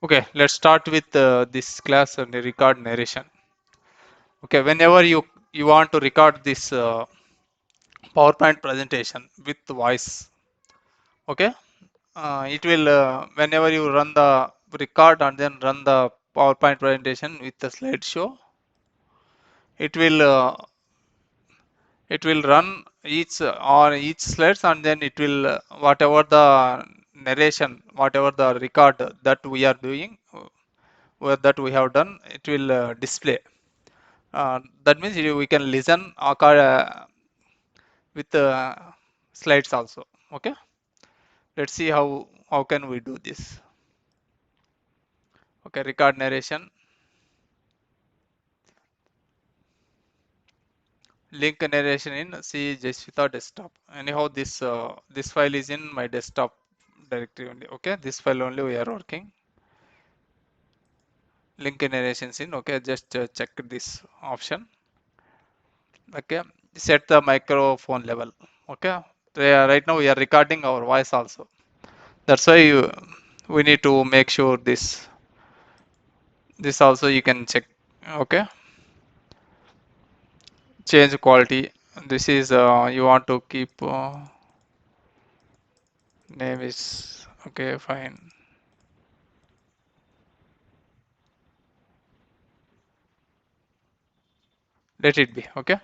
Okay, let's start with this class on the record narration. Okay, whenever you want to record this PowerPoint presentation with voice, okay, it will whenever you run the record and then run the PowerPoint presentation with the slideshow, it will uh, it will run each on each slides and then it will whatever the narration, whatever the record that we are doing, that we have done, it will display. That means we can listen with slides also. Okay, let's see how can we do this. Okay, record narration, link narration in C Jaswita desktop. Anyhow, this file is in my desktop directory only. Okay, this file only we are working. Link narration in. Okay, just check this option. Okay, set the microphone level. Okay, right now we are recording our voice also. That's why we need to make sure this also you can check. Okay, change quality. This is you want to keep name is okay, fine, let it be. Okay,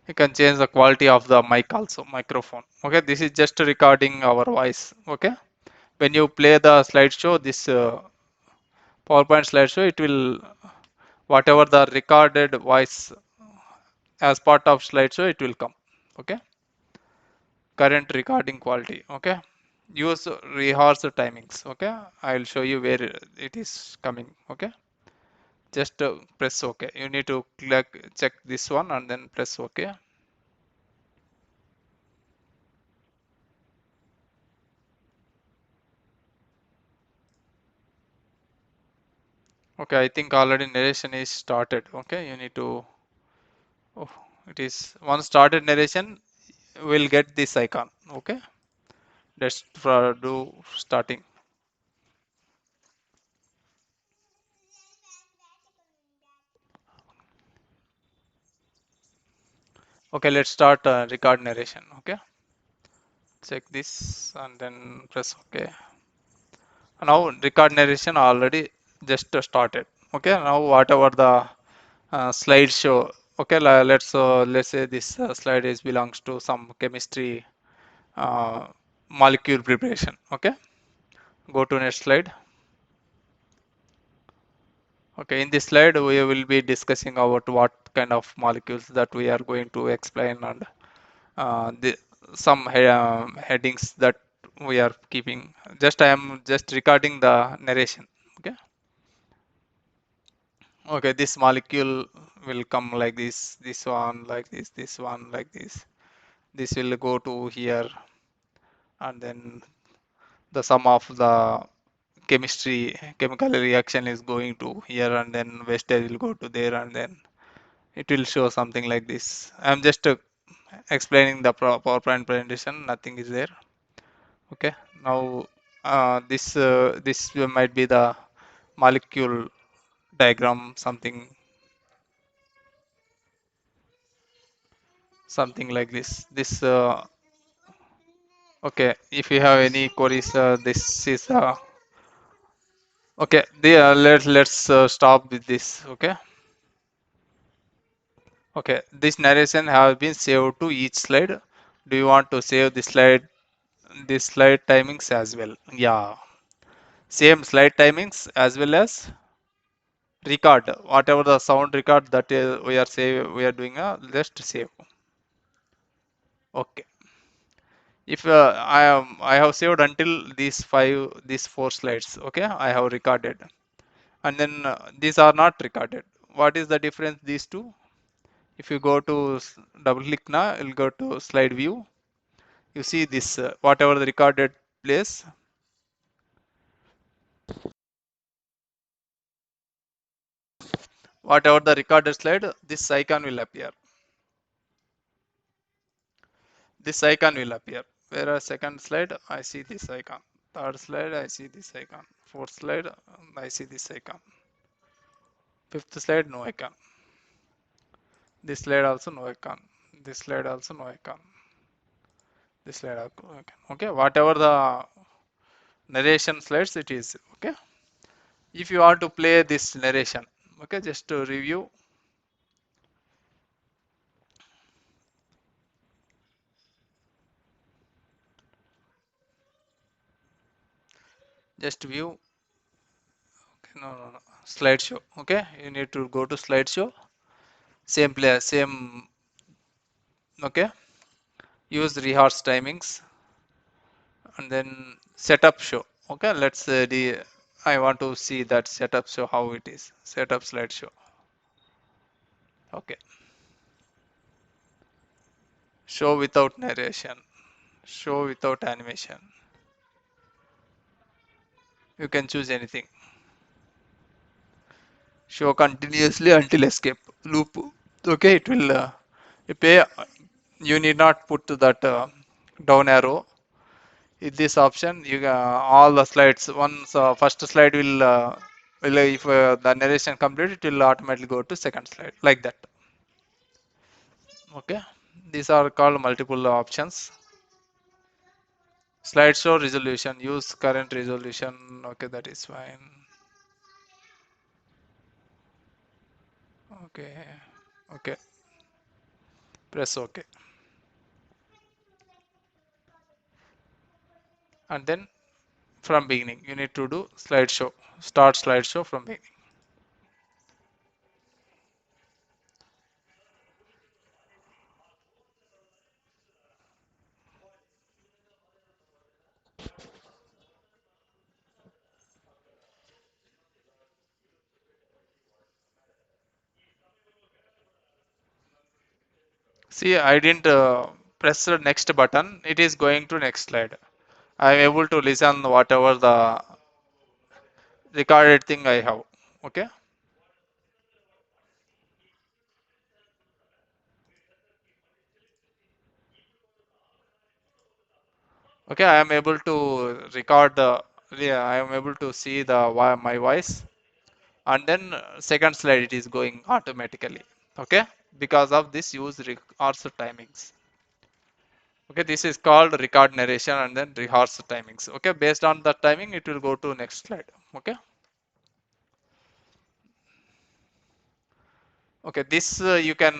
you can change the quality of the mic also, microphone. Okay, this is just recording our voice. Okay, when you play the slideshow, this PowerPoint slideshow, it will whatever the recorded voice as part of slideshow, it will come. Okay, current recording quality. Okay, use rehearse timings. Okay, I will show you where it is coming. Okay, just press OK. You need to click check this one and then press OK. Okay, I think already narration is started. Okay, you need to, oh, it is once started narration, will get this icon. Okay, let's do starting. Okay, let's start record narration. Okay, check this and then press OK. Now record narration already just started. Okay, now whatever the slideshow. Okay, let's say this slide is belongs to some chemistry uh, molecule preparation. Okay, go to next slide. Okay, in this slide we will be discussing about what kind of molecules that we are going to explain and some headings that we are keeping. Just I am just recording the narration. Okay. Okay, this molecule will come like this one like this one like this. This will go to here, and then the sum of the chemical reaction is going to here, and then wastage will go to there, and then it will show something like this. I'm just explaining the PowerPoint presentation. Nothing is there. Okay. Now this might be the molecule diagram, something like this. Okay. If you have any queries, this is okay. Let's stop with this. Okay. Okay. This narration have been saved to each slide. Do you want to save this slide timings as well? Yeah. Same slide timings as well as record whatever the sound record that we are doing just save. Okay, if I have saved until these four slides. Okay, I have recorded, and then these are not recorded. What is the difference these two? If you go to double click now, you'll go to slide view. You see this whatever the recorded place, whatever the recorded slide, this icon will appear. This icon will appear. Whereas second slide, I see this icon. Third slide, I see this icon. Fourth slide, I see this icon. Fifth slide, no icon. This slide also no icon. This slide also no icon. This slide also no icon. Okay, whatever the narration slides it is. Okay, if you want to play this narration, okay, just to review. Just view. Okay, no. Slideshow. Okay, you need to go to slideshow. Same play, same. Okay, use rehearse timings and then setup show. Okay, let's the I want to see that setup show how it is. Setup slideshow. Okay, show without narration, show without animation. You can choose anything. Show continuously until escape loop. Okay, it will. You pay. You need not put that down arrow. In this option, you all the slides. Once first slide will if the narration complete, it will automatically go to second slide like that. Okay, these are called multiple options. Slideshow resolution. Use current resolution. Okay, that is fine. Okay, okay. Press OK, and then from beginning you need to do slideshow. Start slideshow from beginning. See, I didn't press the next button. It is going to next slide. I am able to listen whatever the recorded thing I have. Okay. Okay, I am able to record the. Yeah, I am able to see the my voice, and then second slide it is going automatically. Okay, because of this use rehearse timings. Okay, this is called record narration and then rehearse timings. Okay, based on the timing, it will go to next slide. Okay. Okay, this you can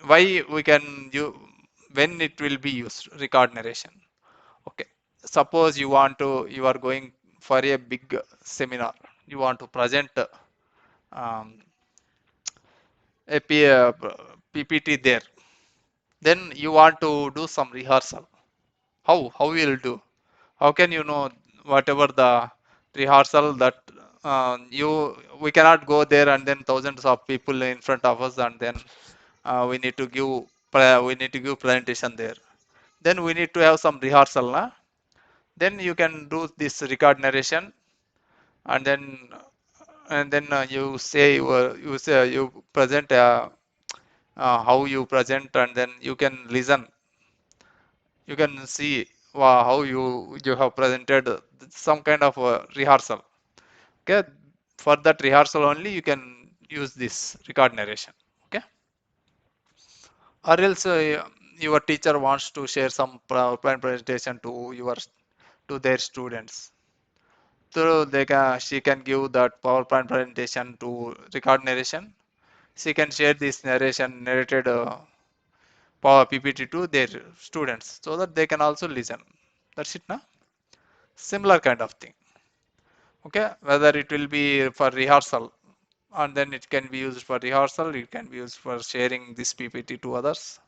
why we can you when it will be used record narration. Okay, suppose you are going for a big seminar, you want to present um, PPT there, then you want to do some rehearsal. How you will do? How can you know whatever the rehearsal that you we cannot go there and then thousands of people in front of us and then we need to give we need to give presentation there. Then we need to have some rehearsal, na? Then you can do this record narration and then you say you say you present how you present and then you can listen, you can see how you have presented some kind of rehearsal. Okay, for that rehearsal only you can use this record narration. Okay, or else your teacher wants to share some PowerPoint presentation to your to their students. So she can give that PowerPoint presentation to record narration. She can share this narration narrated Power PPT to their students so that they can also listen. That's it, na? Similar kind of thing. Okay, whether it will be for rehearsal and then it can be used for rehearsal, it can be used for sharing this PPT to others.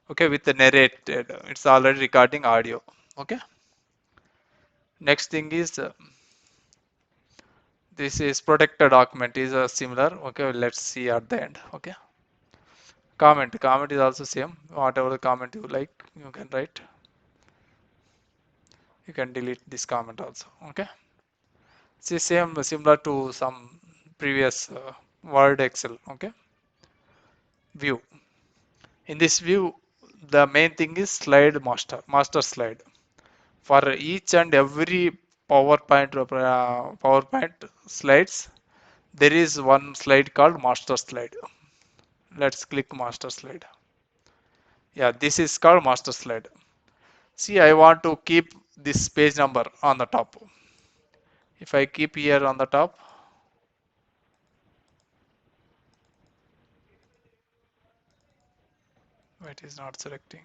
Okay, with the narrated, it's already recording audio. Okay, next thing is this is protected document is similar. Okay, let's see at the end. Okay, comment is also same. Whatever the comment you like, you can write. You can delete this comment also. Okay, see same similar to some previous Word Excel. Okay, view. In this view, the main thing is slide master slide. For each and every PowerPoint slides, there is one slide called master slide. Let's click master slide. Yeah, this is called master slide. See, I want to keep this page number on the top. If I keep here on the top, it is not selecting.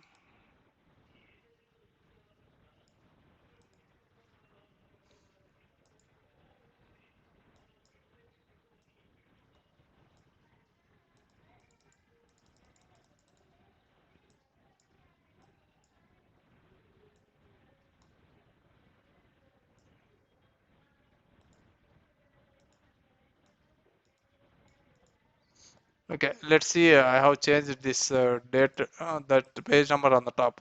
Okay, let's see. I have changed this date, that page number on the top.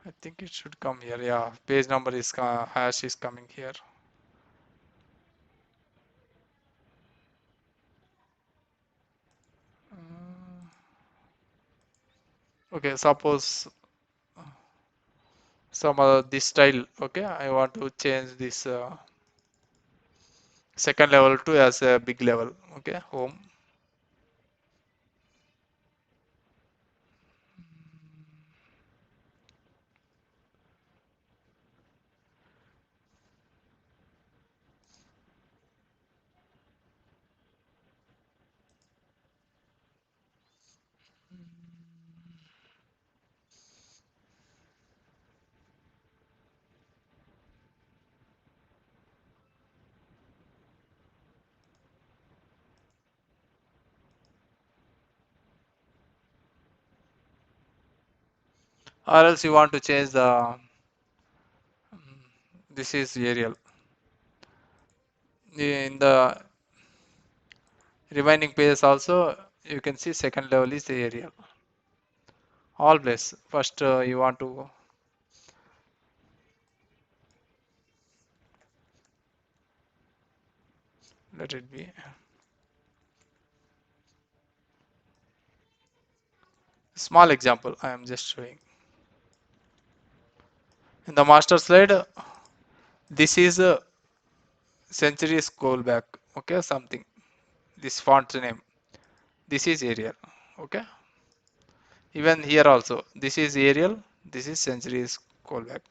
I think it should come here. Yeah, page number is hash is coming here. Okay, suppose some other this style. Okay, I want to change this second level to as a big level. Okay, home. Or else you want to change the this is Arial. In the remaining pages also you can see second level is the Arial. Always first you want to let it be small example. I am just showing in the master slide. This is a century scroll back. Okay, something. This font name. This is Arial. Okay. Even here also. This is Arial. This is century scroll back.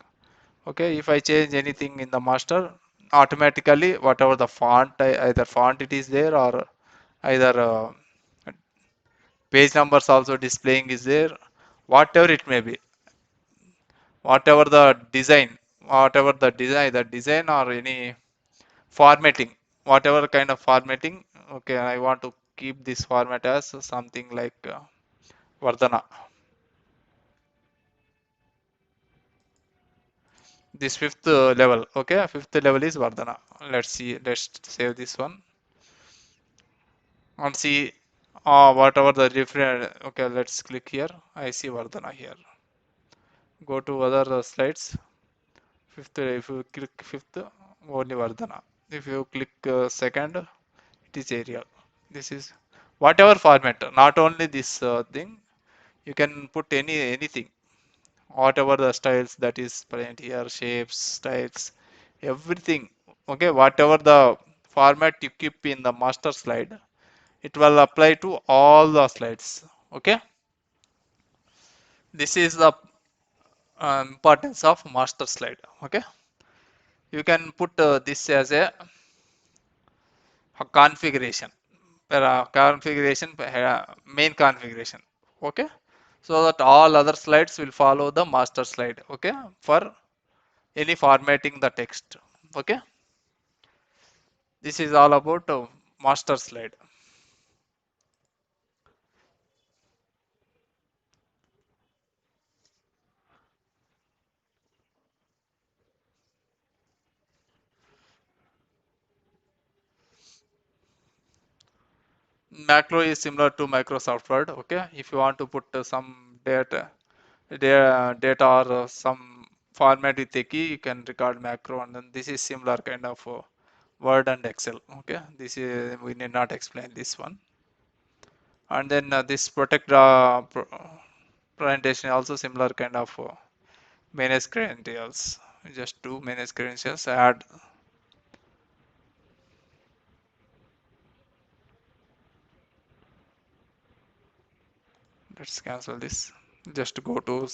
Okay. If I change anything in the master, automatically whatever the font, either font it is there or either page numbers also displaying is there. Whatever it may be. Whatever the design or any formatting, whatever kind of formatting. Okay, I want to keep this format as something like Vardhana. This fifth level. Okay, fifth level is Vardhana. Let's see. Let's save this one and see whatever the different. Okay, let's click here. I see Vardhana here. Go to other slides. Fifth. If you click fifth, only Vardhana. If you click second, it is Arial. This is whatever format. Not only this thing. You can put anything, whatever the styles that is present here, shapes, styles, everything. Okay, whatever the format you keep in the master slide, it will apply to all the slides. Okay, this is the importance of master slide. Okay, you can put this as a configuration, main configuration. Okay, so that all other slides will follow the master slide. Okay, for any formatting the text. Okay, this is all about master slide. Macro is similar to Microsoft Word. Okay, if you want to put some data or some format with a key, you can record macro, and then this is similar kind of Word and Excel. Okay, this is we need not explain this one. And then this protect presentation also similar kind of manage credentials. Just do manage credentials, add. Let's cancel this. Just go to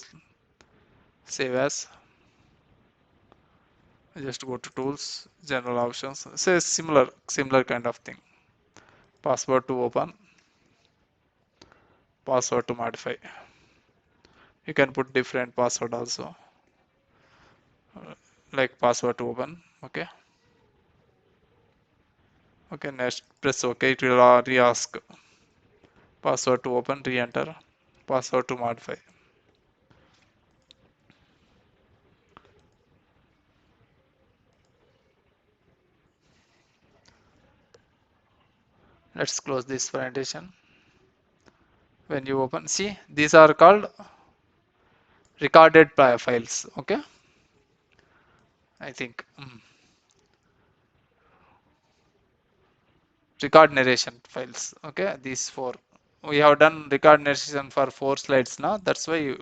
save as. Just go to tools, general options. Say similar kind of thing. Password to open, password to modify. You can put different password also, like password to open. Okay. Okay. Next, press OK. It will re-ask password to open. Re-enter. Password to modify. Let's close this presentation. When you open, see these are called recorded files. Okay. I think record narration files. Okay, these four. We have done record narration for 4 slides now. That's why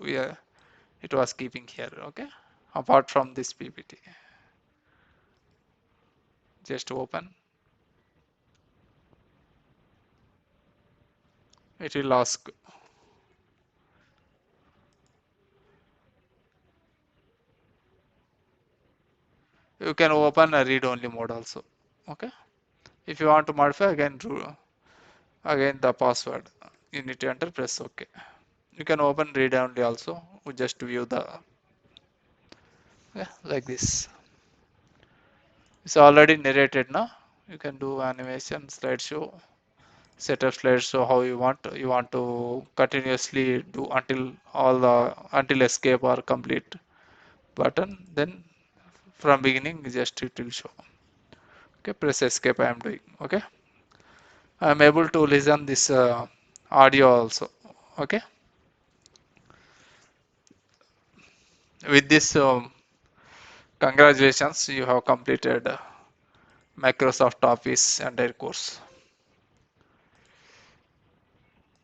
it was keeping here. Okay, apart from this PPT, just open. It will ask. You can open a read-only mode also. Okay. If you want to modify again, again the password. You need to enter. Press OK. You can open read-only also. We just view the, yeah, like this. It's already narrated now. You can do animation, slideshow, setup slideshow how you want to continuously do until all the until escape or complete button. Then from beginning just it will show. Okay, press escape. I am doing. Okay, I am able to listen this audio also. Okay, with this congratulations, you have completed Microsoft Office entire course.